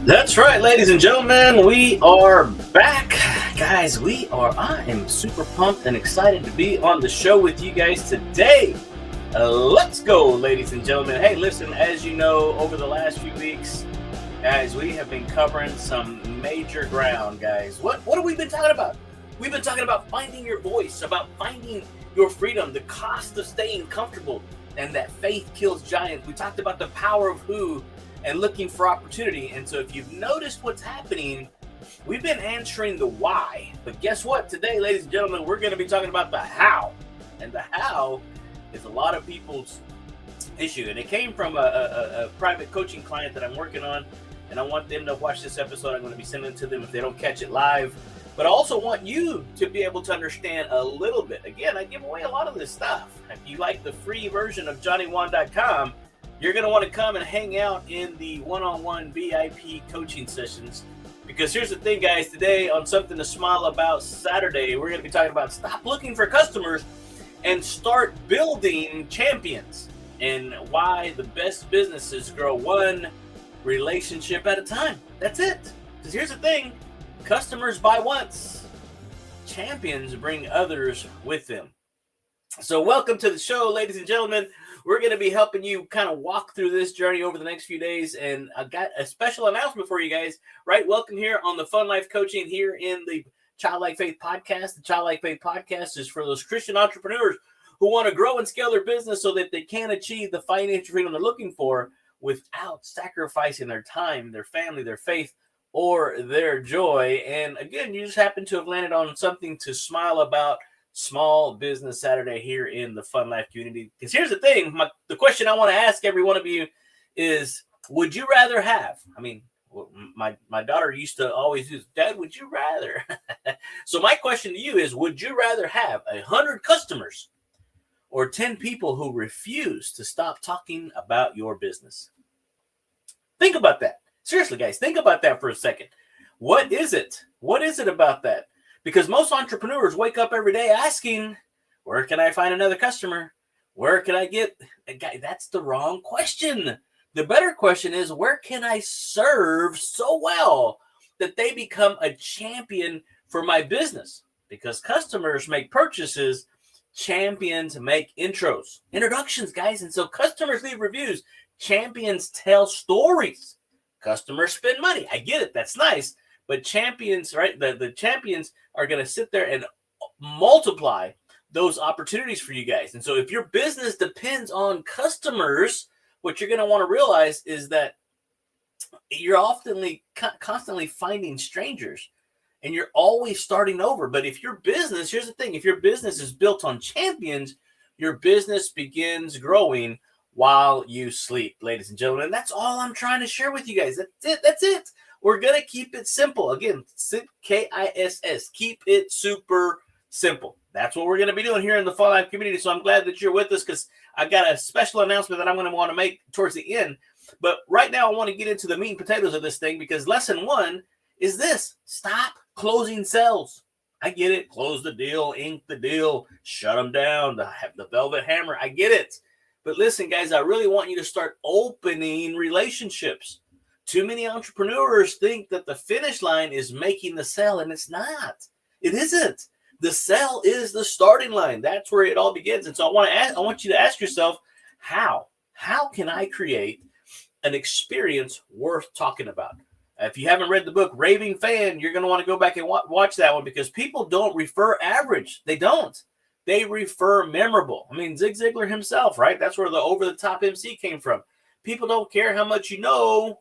That's right, ladies and gentlemen, we are back. Guys, I am super pumped and excited to be on the show with you guys today. Let's go, ladies and gentlemen. Hey, listen, as you know, over the last few weeks, guys, we have been covering some major ground, guys. What have we been talking about? We've been talking about finding your voice, about finding your freedom, the cost of staying comfortable, and that faith kills giants. We talked about the power of who and looking for opportunity. And so if you've noticed what's happening, we've been answering the why. But guess what? Today, ladies and gentlemen, we're going to be talking about the how. And the how is a lot of people's issue. And it came from a private coaching client that I'm working on. And I want them to watch this episode. I'm going to be sending it to them if they don't catch it live. But I also want you to be able to understand a little bit. Again, I give away a lot of this stuff. If you like the free version of JohnnyWan.com, you're going to want to come and hang out in the one-on-one VIP coaching sessions. Because here's the thing, guys. Today on Something to Smile About Saturday, we're going to be talking about stop looking for customers and start building champions. And why the best businesses grow one relationship at a time. That's it. Because here's the thing. Customers buy once. Champions bring others with them. So welcome to the show, ladies and gentlemen. We're going to be helping you kind of walk through this journey over the next few days. And I've got a special announcement for you guys, right? Welcome here on the Fun Life Coaching here in the Childlike Faith Podcast. The Childlike Faith Podcast is for those Christian entrepreneurs who want to grow and scale their business so that they can achieve the financial freedom they're looking for without sacrificing their time, their family, their faith, or their joy. And again, you just happen to have landed on something to smile about. Small Business Saturday here in the Fun Life community. Because here's the thing, the question I want to ask every one of you is, would you rather have, my daughter used to always use, Dad, would you rather? So my question to you is, would you rather have 100 customers or 10 people who refuse to stop talking about your business? Think about that. Seriously, guys, think about that for a second. What is it? What is it about that? Because most entrepreneurs wake up every day asking, where can I find another customer? Where can I get a guy? That's the wrong question. The better question is, where can I serve so well that they become a champion for my business? Because customers make purchases, champions make introductions, guys. And so customers leave reviews, champions tell stories, customers spend money. I get it. That's nice. But champions, right? The champions are going to sit there and multiply those opportunities for you guys. And so if your business depends on customers, what you're going to want to realize is that you're constantly finding strangers and you're always starting over. But if your business, here's the thing, if your business is built on champions, your business begins growing while you sleep, ladies and gentlemen. And that's all I'm trying to share with you guys. That's it. We're going to keep it simple. Again, KISS. Keep it super simple. That's what we're going to be doing here in the Fun Life community. So I'm glad that you're with us because I've got a special announcement that I'm going to want to make towards the end. But right now I want to get into the meat and potatoes of this thing because lesson 1 is this. Stop closing sales. I get it. Close the deal, ink the deal, shut them down, the velvet hammer. I get it. But listen, guys, I really want you to start opening relationships. Too many entrepreneurs think that the finish line is making the sale, and it's not. It isn't. The sale is the starting line. That's where it all begins. And so I want you to ask yourself, how can I create an experience worth talking about? If you haven't read the book Raving Fan, you're going to want to go back and watch that one because people don't refer average. They don't. They refer memorable. I mean, Zig Ziglar himself, right? That's where the over-the-top MC came from. People don't care how much you know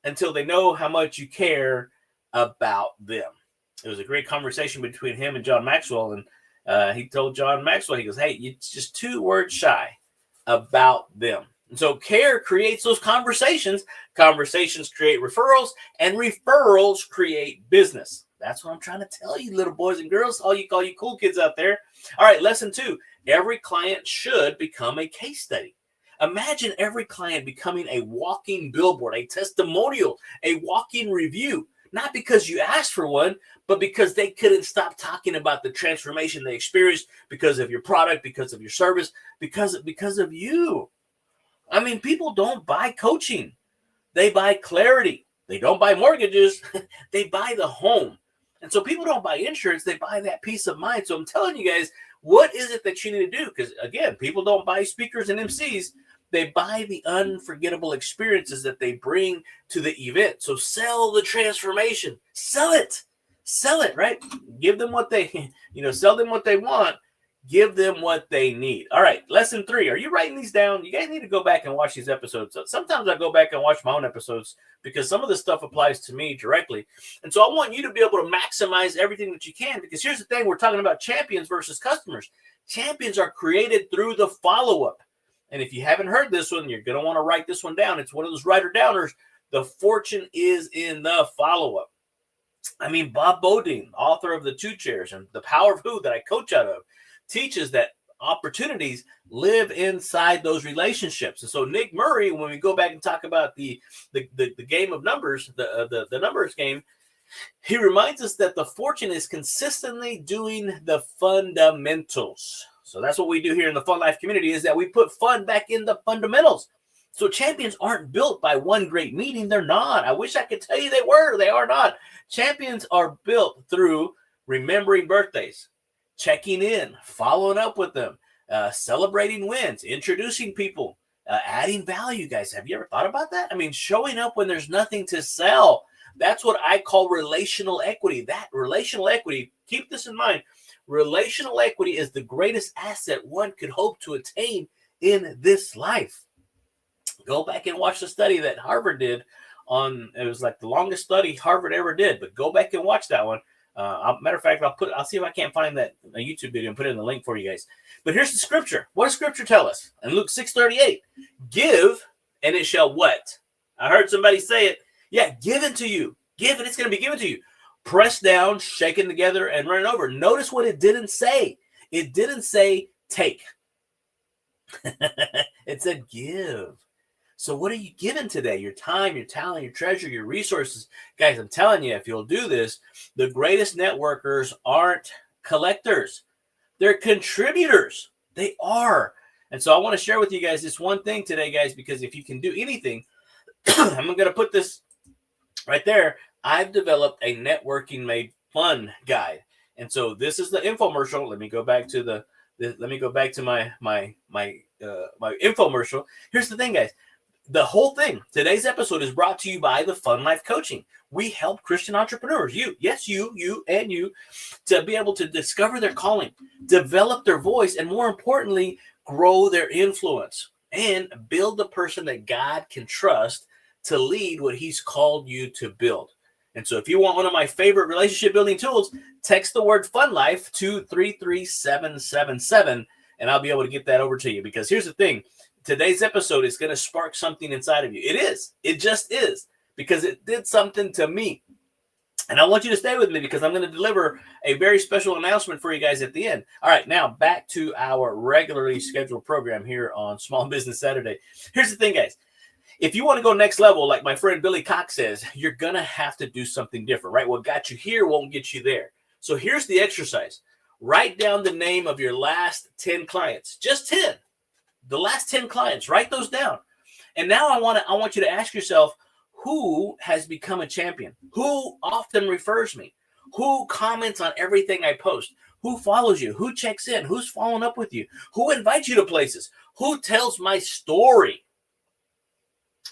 until they know how much you care about them. It was a great conversation between him and John Maxwell. And he told John Maxwell, he goes, hey, it's just 2 words shy about them. And so care creates those conversations. Conversations create referrals, and referrals create business. That's what I'm trying to tell you, little boys and girls, all you cool kids out there. All right, lesson 2. Every client should become a case study. Imagine every client becoming a walking billboard, a testimonial, a walking review, not because you asked for one, but because they couldn't stop talking about the transformation they experienced because of your product, because of your service, because of you. I mean, people don't buy coaching. They buy clarity. They don't buy mortgages. They buy the home. And so people don't buy insurance. They buy that peace of mind. So I'm telling you guys, what is it that you need to do? Because again, people don't buy speakers and MCs. They buy the unforgettable experiences that they bring to the event. So sell the transformation. Sell it, right? Give them what they, sell them what they want. Give them what they need. All right, lesson 3. Are you writing these down? You guys need to go back and watch these episodes. Sometimes I go back and watch my own episodes because some of this stuff applies to me directly. And so I want you to be able to maximize everything that you can, because here's the thing. We're talking about champions versus customers. Champions are created through the follow-up. And if you haven't heard this one, you're going to want to write this one down. It's one of those writer-downers. The fortune is in the follow-up. I mean, Bob Bodine, author of The 2 Chairs and The Power of Who that I coach out of, teaches that opportunities live inside those relationships. And so Nick Murray, when we go back and talk about the game of numbers, the numbers game, he reminds us that the fortune is consistently doing the fundamentals. So that's what we do here in the Fun Life community, is that we put fun back in the fundamentals. So champions aren't built by one great meeting. They're not. I wish I could tell you they were. They are not. Champions are built through remembering birthdays, checking in, following up with them, celebrating wins, introducing people, adding value, guys. Have you ever thought about that? I mean, showing up when there's nothing to sell. That's what I call relational equity. That relational equity, keep this in mind, relational equity is the greatest asset one could hope to attain in this life. Go back and watch the study that Harvard did on, it was like the longest study Harvard ever did, but go back and watch that one. Matter of fact, I'll see if I can't find that a YouTube video and put it in the link for you guys. But here's the scripture. What does scripture tell us? In Luke 6:38, give and it shall what? I heard somebody say it. Yeah, given to you. Give and it's going to be given to you. Pressed down, shaken together, and running over. Notice what it didn't say. It didn't say take. It said give. So what are you giving today? Your time, your talent, your treasure, your resources. Guys, I'm telling you, if you'll do this, the greatest networkers aren't collectors. They're contributors. They are. And so I want to share with you guys this one thing today, guys, because if you can do anything, I'm going to put this right there. I've developed a networking made fun guide. And so this is the infomercial. Let me go back to my infomercial. Here's the thing, guys. The whole thing, today's episode is brought to you by the Fun Life Coaching. We help Christian entrepreneurs, you, to be able to discover their calling, develop their voice, and more importantly, grow their influence and build the person that God can trust to lead what he's called you to build. And so if you want one of my favorite relationship building tools, text the word Fun Life to 33777, and I'll be able to get that over to you. Because here's the thing. Today's episode is going to spark something inside of you. It is. It just is. Because it did something to me. And I want you to stay with me because I'm going to deliver a very special announcement for you guys at the end. All right, now back to our regularly scheduled program here on Small Business Saturday. Here's the thing, guys. If you want to go next level, like my friend Billy Cox says, you're going to have to do something different, right? What got you here won't get you there. So here's the exercise. Write down the name of your last 10 clients. Just 10. The last 10 clients, write those down. And now I want you to ask yourself, who has become a champion? Who often refers me? Who comments on everything I post? Who follows you? Who checks in? Who's following up with you? Who invites you to places? Who tells my story?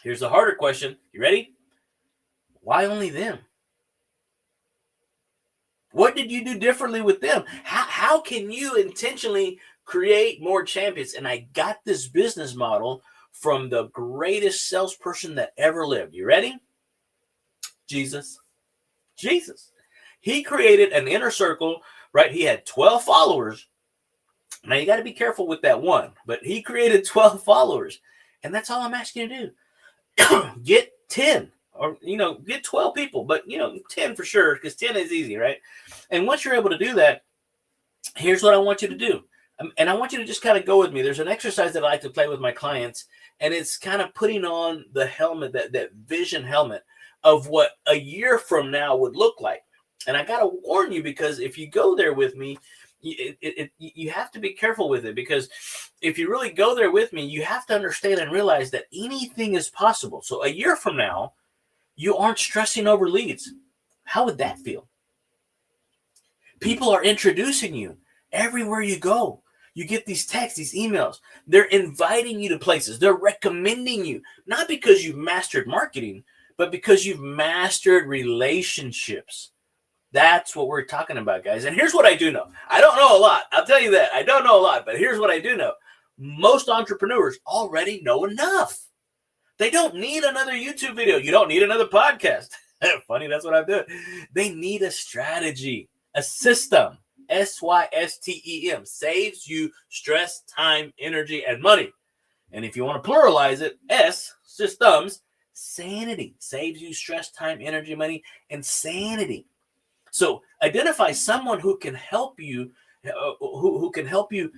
Here's the harder question. You ready? Why only them? What did you do differently with them? How can you intentionally create more champions? And I got this business model from the greatest salesperson that ever lived. You ready? Jesus. He created an inner circle, right? He had 12 followers. Now you got to be careful with that one, but he created 12 followers. And that's all I'm asking you to do. Get 10 or, get 12 people, but 10 for sure, because 10 is easy, right? And once you're able to do that, here's what I want you to do. And I want you to just kind of go with me. There's an exercise that I like to play with my clients, And it's kind of putting on the helmet, that vision helmet of what a year from now would look like. And I got to warn you, because if you go there with me, you have to be careful with it, because if you really go there with me, you have to understand and realize that anything is possible. So a year from now, you aren't stressing over leads. How would that feel? People are introducing you everywhere you go. You get these texts, these emails. They're inviting you to places. They're recommending you, not because you've mastered marketing, but because you've mastered relationships. That's what we're talking about, guys. And here's what I do know. I don't know a lot. I'll tell you that. I don't know a lot, but here's what I do know. Most entrepreneurs already know enough. They don't need another YouTube video. You don't need another podcast. Funny, that's what I'm doing. They need a strategy, a system. SYSTEM, saves you stress, time, energy, and money. And if you want to pluralize it, S, systems, sanity, saves you stress, time, energy, money, and sanity. So identify someone who can help you, who can help you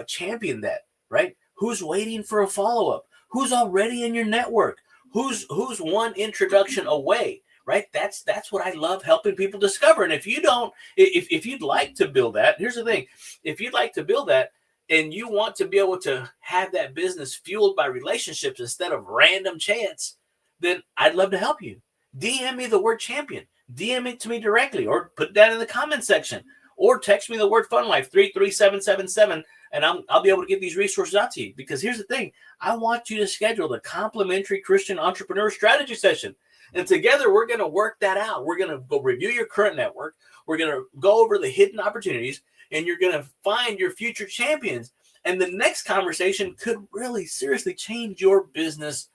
champion that, right? Who's waiting for a follow-up? Who's already in your network? Who's one introduction away? Right? That's what I love helping people discover. And if you don't, if you'd like to build that, here's the thing. If you'd like to build that and you want to be able to have that business fueled by relationships instead of random chance, then I'd love to help you. DM me the word champion. DM it to me directly, or put that in the comment section, or text me the word Fun Life 33777, and I'll be able to get these resources out to you. Because here's the thing. I want you to schedule the complimentary Christian Entrepreneur Strategy Session. And together, we're going to work that out. We're going to go review your current network. We're going to go over the hidden opportunities, and you're going to find your future champions. And the next conversation could really seriously change your business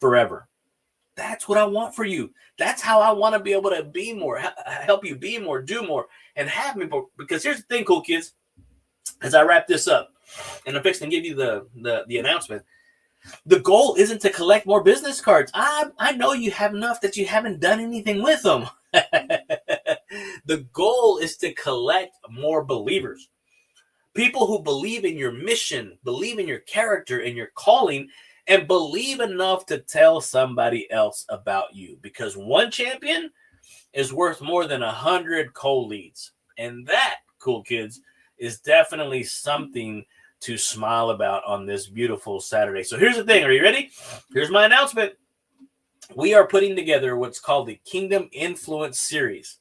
forever. That's what I want for you. That's how I want to be able to be more, help you be more, do more, and have me more. Because here's the thing, cool kids, as I wrap this up, and I'm fixing to give you the announcement. The goal isn't to collect more business cards. I know you have enough that you haven't done anything with them. The goal is to collect more believers. People who believe in your mission, believe in your character and your calling, and believe enough to tell somebody else about you. Because one champion is worth more than 100 cold leads. And that, cool kids, is definitely something to smile about on this beautiful Saturday. So here's the thing. Are you ready? Here's my announcement. We are putting together what's called the Kingdom Influence Series.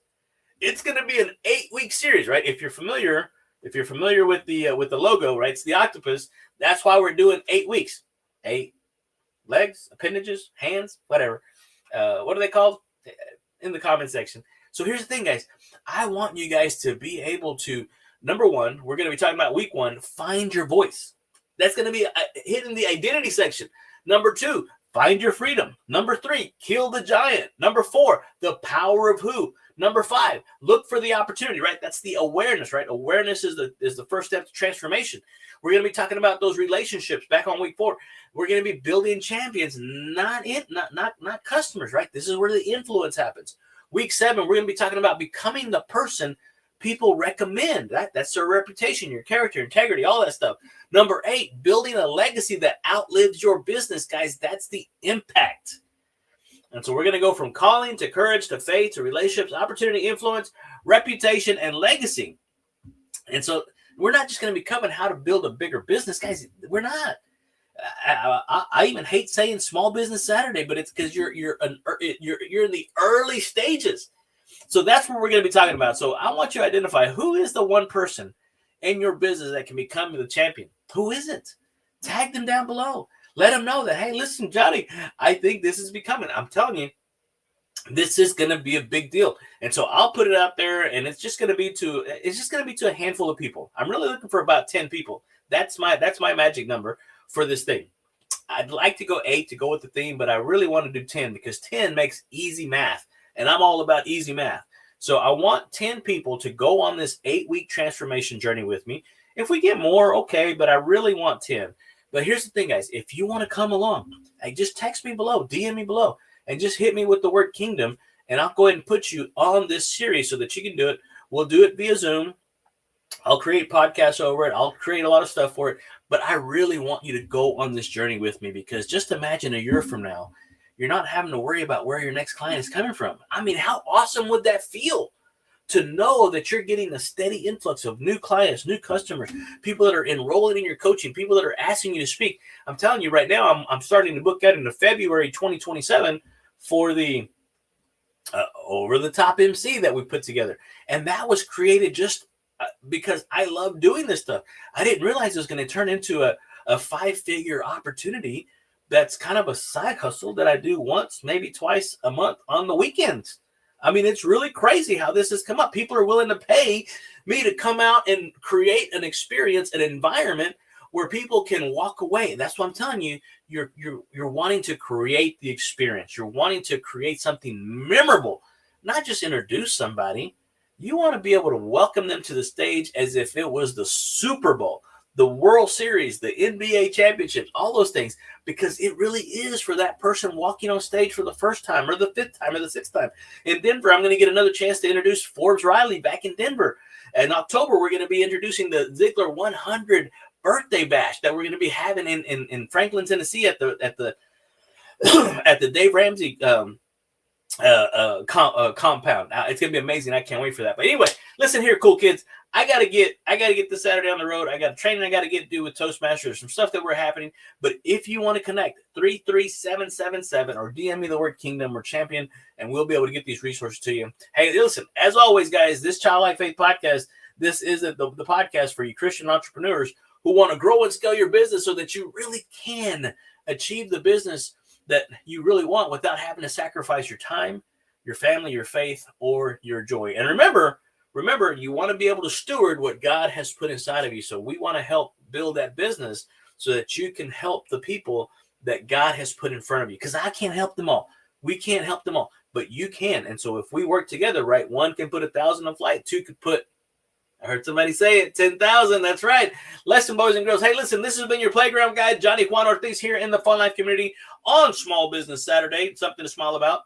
It's going to be an 8-week series, right? If you're familiar with the logo, right? It's the octopus. That's why we're doing 8 weeks. 8 legs, appendages, hands, whatever. What are they called? In the comment section. So here's the thing, guys. I want you guys to be able to, number one, we're going to be talking about week 1, find your voice. That's going to be hidden the identity section. Number 2, find your freedom. Number 3, kill the giant. Number 4, the power of who. Number 5, look for the opportunity, right? That's the awareness, right? Awareness is the first step to transformation. We're going to be talking about those relationships back on week 4. We're going to be building champions, not customers, right? This is where the influence happens. Week 7, we're going to be talking about becoming the person people recommend. That's their reputation, your character, integrity, all that stuff. Number 8, building a legacy that outlives your business, guys. That's the impact. And so we're going to go from calling to courage to faith to relationships, opportunity, influence, reputation, and legacy. And so we're not just going to be covering how to build a bigger business, guys. We're not. I even hate saying Small Business Saturday, but it's because you're in the early stages. So that's what we're going to be talking about. So I want you to identify who is the one person in your business that can become the champion. Who is it? Tag them down below. Let them know that, hey, listen, Johnny, I think this is becoming. I'm telling you, this is going to be a big deal. And so I'll put it out there, and it's just going to be to a handful of people. I'm really looking for about 10 people. That's my magic number for this thing. I'd like to go 8 to go with the theme, but I really want to do 10 because 10 makes easy math, and I'm all about easy math. So I want 10 people to go on this 8-week transformation journey with me. If we get more, okay, but I really want 10. But here's the thing, guys. If you want to come along, just text me below, DM me below, and just hit me with the word kingdom, and I'll go ahead and put you on this series so that you can do it. We'll do it via Zoom. I'll create podcasts over it. I'll create a lot of stuff for it. But I really want you to go on this journey with me, because just imagine a year from now, you're not having to worry about where your next client is coming from. I mean, how awesome would that feel to know that you're getting a steady influx of new clients, new customers, people that are enrolling in your coaching, people that are asking you to speak? I'm telling you right now, I'm starting to book that into February 2027 for the Over the Top MC that we put together. And that was created just because I love doing this stuff. I didn't realize it was going to turn into a 5-figure opportunity. That's kind of a side hustle that I do once, maybe twice a month on the weekends. I mean, it's really crazy how this has come up. People are willing to pay me to come out and create an experience, an environment where people can walk away. That's what I'm telling you. You're wanting to create the experience. You're wanting to create something memorable, not just introduce somebody. You want to be able to welcome them to the stage as if it was the Super Bowl, the World Series, the NBA championships, all those things, because it really is for that person walking on stage for the first time or the 5th time or the 6th time. In Denver, I'm going to get another chance to introduce Forbes Riley back in Denver. In October, we're going to be introducing the Ziegler 100 birthday bash that we're going to be having in Franklin, Tennessee at the at the Dave Ramsey compound. It's gonna be amazing. I can't wait for that. But anyway, listen here, cool kids. I gotta get this Saturday on the road. I got training I gotta get to do with Toastmasters, some stuff that we're happening. But if you want to connect, 33777 or DM me the word Kingdom or Champion, and we'll be able to get these resources to you. Hey, listen, as always, guys, this Childlike Faith podcast, this is the podcast for you Christian entrepreneurs who want to grow and scale your business so that you really can achieve the business that you really want without having to sacrifice your time, your family, your faith, or your joy. And remember, you want to be able to steward what God has put inside of you. So we want to help build that business so that you can help the people that God has put in front of you. Because I can't help them all. We can't help them all, but you can. And so if we work together, right, one can put 1,000 on flight, two could put, I heard somebody say it, 10,000. That's right. Listen, boys and girls. Hey, listen, this has been your playground guide, Johnny Juan Ortiz, here in the Fun Life community on Small Business Saturday. Something to smile about.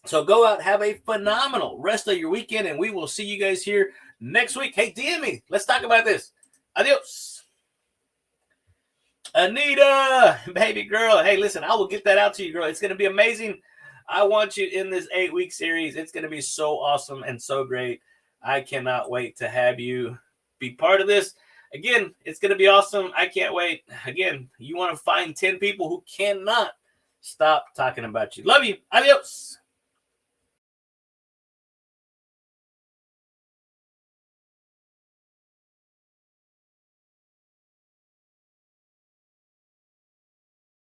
So go out, have a phenomenal rest of your weekend, and we will see you guys here next week. Hey, DM me. Let's talk about this. Adios. Anita, baby girl. Hey, listen, I will get that out to you, girl. It's going to be amazing. I want you in this 8-week series. It's going to be so awesome and so great. I cannot wait to have you be part of this. Again, it's going to be awesome. I can't wait. Again, you want to find 10 people who cannot stop talking about you. Love you. Adios.